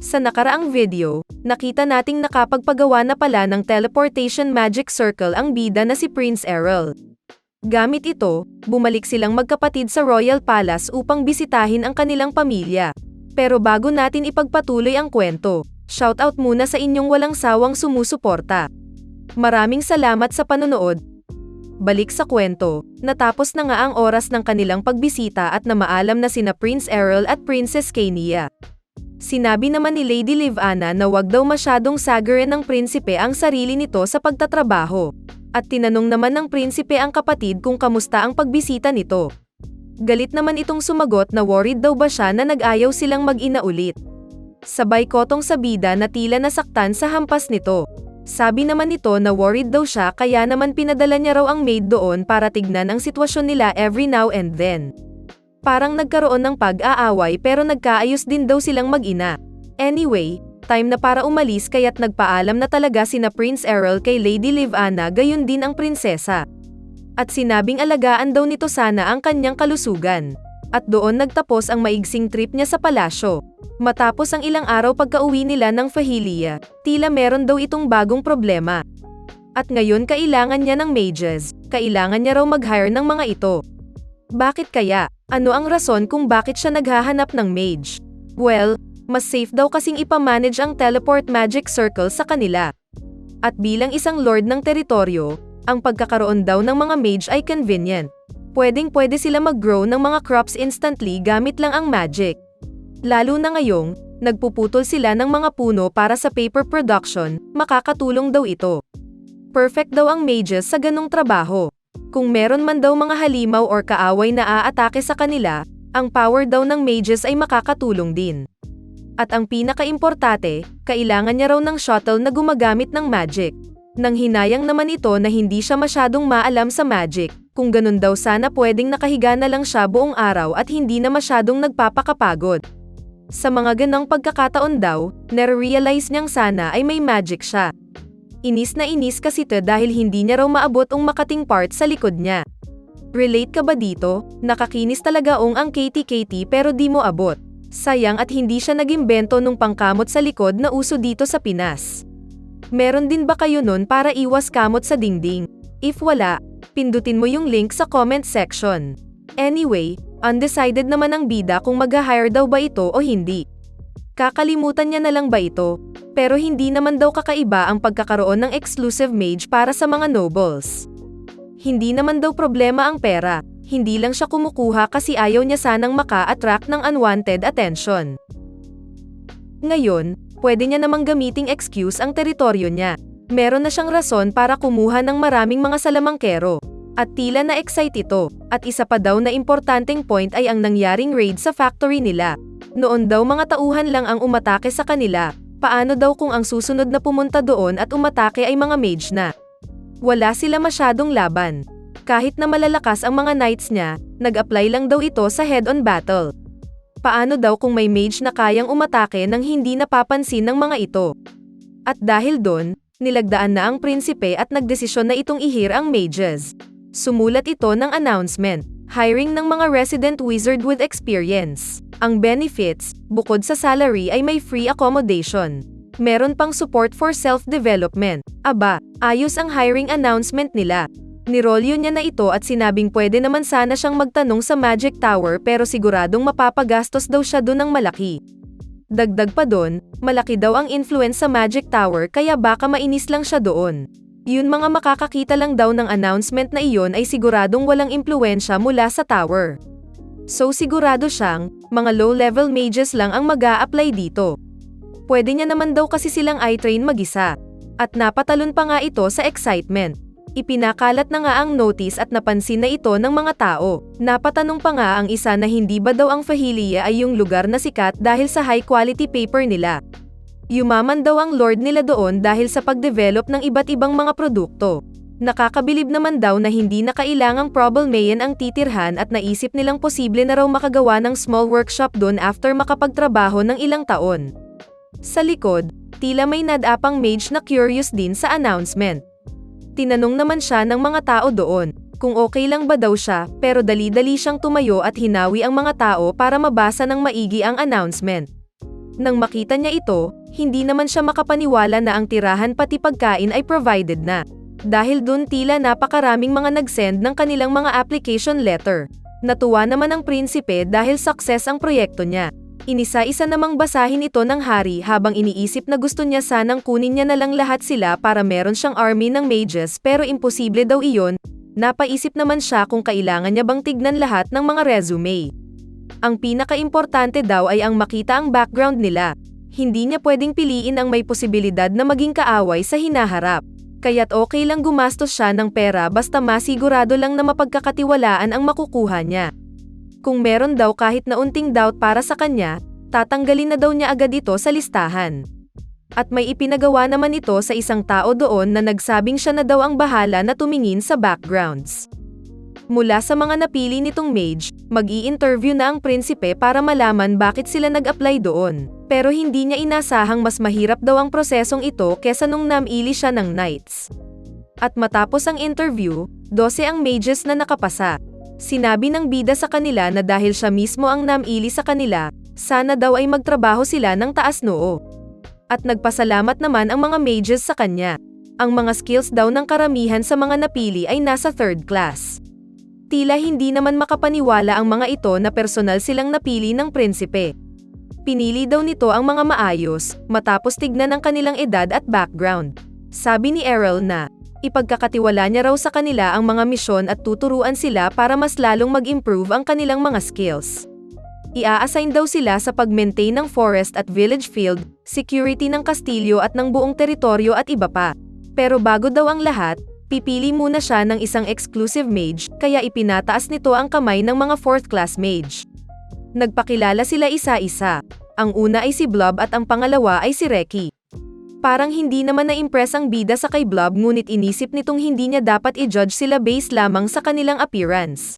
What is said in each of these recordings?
Sa nakaraang video, nakita nating nakapagpagawa na pala ng teleportation magic circle ang bida na si Prince Errol. Gamit ito, bumalik silang magkapatid sa Royal Palace upang bisitahin ang kanilang pamilya. Pero bago natin ipagpatuloy ang kwento, shoutout muna sa inyong walang sawang sumusuporta. Maraming salamat sa panonood. Balik sa kwento, natapos na nga ang oras ng kanilang pagbisita at namaalam na sina Prince Errol at Princess Kania. Sinabi naman ni Lady Livana na wag daw masyadong sagarin ng prinsipe ang sarili nito sa pagtatrabaho. At tinanong naman ng prinsipe ang kapatid kung kamusta ang pagbisita nito. Galit naman itong sumagot na worried daw ba siya na nag-ayaw silang mag-ina ulit. Sabay kotong sa bida na tila nasaktan sa hampas nito. Sabi naman nito na worried daw siya kaya naman pinadala niya raw ang maid doon para tignan ang sitwasyon nila every now and then. Parang nagkaroon ng pag-aaway pero nagkaayos din daw silang mag-ina. Anyway, time na para umalis kaya't nagpaalam na talaga sina Prince Errol kay Lady Livana gayon din ang prinsesa. At sinabing alagaan daw nito sana ang kanyang kalusugan. At doon nagtapos ang maigsing trip niya sa palasyo. Matapos ang ilang araw pagka-uwi nila ng Fahilia, tila meron daw itong bagong problema. At ngayon kailangan niya ng mages, kailangan niya raw mag-hire ng mga ito. Bakit kaya? Ano ang rason kung bakit siya naghahanap ng mage? Well, mas safe daw kasing ipamanage ang teleport magic circle sa kanila. At bilang isang lord ng teritoryo, ang pagkakaroon daw ng mga mage ay convenient. Pwedeng-pwede sila mag-grow ng mga crops instantly gamit lang ang magic. Lalo na ngayong, nagpuputol sila ng mga puno para sa paper production, makakatulong daw ito. Perfect daw ang mages sa ganong trabaho. Kung meron man daw mga halimaw or kaaway na aatake sa kanila, ang power daw ng mages ay makakatulong din. At ang pinaka-importante, kailangan niya raw ng shuttle na gumagamit ng magic. Nang hinayang naman ito na hindi siya masyadong maalam sa magic, kung ganun daw sana pwedeng nakahiga na lang siya buong araw at hindi na masyadong nagpapakapagod. Sa mga ganang pagkakataon daw, nare-realize niyang sana ay may magic siya. Inis na inis kasi ito dahil hindi niya raw maabot ang makating part sa likod niya. Relate ka ba dito? Nakakinis talaga ang Katie pero di mo abot. Sayang at hindi siya nag-imbento nung pangkamot sa likod na uso dito sa Pinas. Meron din ba kayo nun para iwas kamot sa dingding? If wala, pindutin mo yung link sa comment section. Anyway, undecided naman ang bida kung mag-hire daw ba ito o hindi. Kakalimutan niya na lang ba ito? Pero hindi naman daw kakaiba ang pagkakaroon ng exclusive mage para sa mga nobles. Hindi naman daw problema ang pera, hindi lang siya kumukuha kasi ayaw niya sanang maka-attract ng unwanted attention. Ngayon, pwede niya namang gamiting excuse ang teritoryo niya. Meron na siyang rason para kumuha ng maraming mga salamangkero. At tila na-excite ito, at isa pa daw na importanteng point ay ang nangyaring raid sa factory nila. Noon daw mga tauhan lang ang umatake sa kanila. Paano daw kung ang susunod na pumunta doon at umatake ay mga mage na? Wala sila masyadong laban. Kahit na malalakas ang mga knights niya, nag-apply lang daw ito sa head-on battle. Paano daw kung may mage na kayang umatake nang hindi napapansin ng mga ito? At dahil doon, nilagdaan na ang prinsipe at nagdesisyon na itong ihir ang mages. Sumulat ito ng announcement, hiring ng mga resident wizard with experience. Ang benefits, bukod sa salary ay may free accommodation. Meron pang support for self-development. Aba, ayos ang hiring announcement nila. Nirolyo niya na ito at sinabing pwede naman sana siyang magtanong sa Magic Tower pero siguradong mapapagastos daw siya doon ng malaki. Dagdag pa doon, malaki daw ang influence sa Magic Tower kaya baka mainis lang siya doon. Yun mga makakakita lang daw ng announcement na iyon ay siguradong walang impluwensya mula sa tower. So sigurado siyang, mga low-level mages lang ang mag-a-apply dito. Pwede niya naman daw kasi silang i-train mag-isa. At napatalon pa nga ito sa excitement. Ipinakalat na nga ang notice at napansin na ito ng mga tao. Napatanong pa nga ang isa na hindi ba daw ang Fahilia ay yung lugar na sikat dahil sa high-quality paper nila. Yumaman daw ang lord nila doon dahil sa pag-develop ng iba't ibang mga produkto. Nakakabilib naman daw na hindi na kailangang problemayan ang titirhan at naisip nilang posible na raw makagawa ng small workshop doon after makapagtrabaho ng ilang taon. Sa likod, tila may nadapang mage na curious din sa announcement. Tinanong naman siya ng mga tao doon, kung okay lang ba daw siya, pero dali-dali siyang tumayo at hinawi ang mga tao para mabasa ng maigi ang announcement. Nang makita niya ito, hindi naman siya makapaniwala na ang tirahan pati pagkain ay provided na. Dahil dun tila napakaraming mga nag-send ng kanilang mga application letter. Natuwa naman ang prinsipe dahil success ang proyekto niya. Inisa-isa namang basahin ito ng hari habang iniisip na gusto niya sanang kunin niya na lang lahat sila para meron siyang army ng mages pero imposible daw iyon. Napaisip naman siya kung kailangan niya bang tignan lahat ng mga resume. Ang pinaka-importante daw ay ang makita ang background nila. Hindi niya pwedeng piliin ang may posibilidad na maging kaaway sa hinaharap. Kaya't okay lang gumastos siya ng pera basta masigurado lang na mapagkakatiwalaan ang makukuha niya. Kung meron daw kahit na unting doubt para sa kanya, tatanggalin na daw niya agad ito sa listahan. At may ipinagawa naman ito sa isang tao doon na nagsabing siya na daw ang bahala na tumingin sa backgrounds. Mula sa mga napili nitong mage, mag-i-interview na ang prinsipe para malaman bakit sila nag-apply doon. Pero hindi niya inasahang mas mahirap daw ang prosesong ito kesa nung namili siya ng knights. At matapos ang interview, 12 ang mages na nakapasa. Sinabi ng bida sa kanila na dahil siya mismo ang namili sa kanila, sana daw ay magtrabaho sila ng taas noo. At nagpasalamat naman ang mga mages sa kanya. Ang mga skills daw ng karamihan sa mga napili ay nasa 3rd class. Tila hindi naman makapaniwala ang mga ito na personal silang napili ng prinsipe. Pinili daw nito ang mga maayos, matapos tignan ang kanilang edad at background. Sabi ni Errol na, ipagkakatiwala niya raw sa kanila ang mga misyon at tuturuan sila para mas lalong mag-improve ang kanilang mga skills. Ia-assign daw sila sa pag-maintain ng forest at village field, security ng kastilyo at ng buong teritoryo at iba pa. Pero bago daw ang lahat, pipili muna siya ng isang exclusive mage, kaya ipinataas nito ang kamay ng mga 4th class mage. Nagpakilala sila isa-isa. Ang una ay si Blob at ang pangalawa ay si Reki. Parang hindi naman na-impress ang bida sa kay Blob ngunit inisip nitong hindi niya dapat i-judge sila based lamang sa kanilang appearance.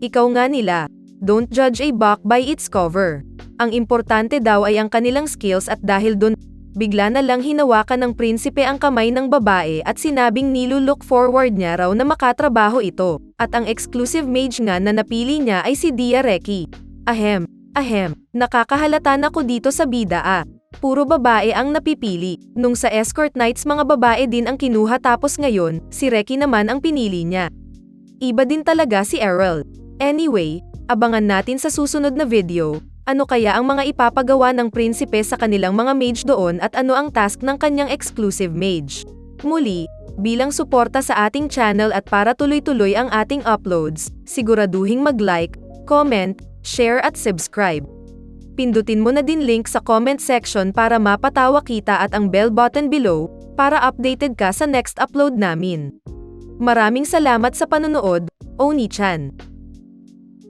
Ikaw nga nila, don't judge a book by its cover. Ang importante daw ay ang kanilang skills at dahil dun, bigla na lang hinawakan ng prinsipe ang kamay ng babae at sinabing nilulook forward niya raw na makatrabaho ito. At ang exclusive mage nga na napili niya ay si Dia Reki. Ahem, nakakahalata na ko dito sa bida Puro babae ang napipili. Nung sa escort nights mga babae din ang kinuha tapos ngayon, si Reki naman ang pinili niya. Iba din talaga si Errol. Anyway, abangan natin sa susunod na video, ano kaya ang mga ipapagawa ng prinsipe sa kanilang mga mage doon at ano ang task ng kanyang exclusive mage. Muli, bilang suporta sa ating channel at para tuloy-tuloy ang ating uploads, siguraduhing mag-like, comment, share at subscribe. Pindutin mo na din link sa comment section para mapatawa kita at ang bell button below para updated ka sa next upload namin. Maraming salamat sa panonood, Oni-chan.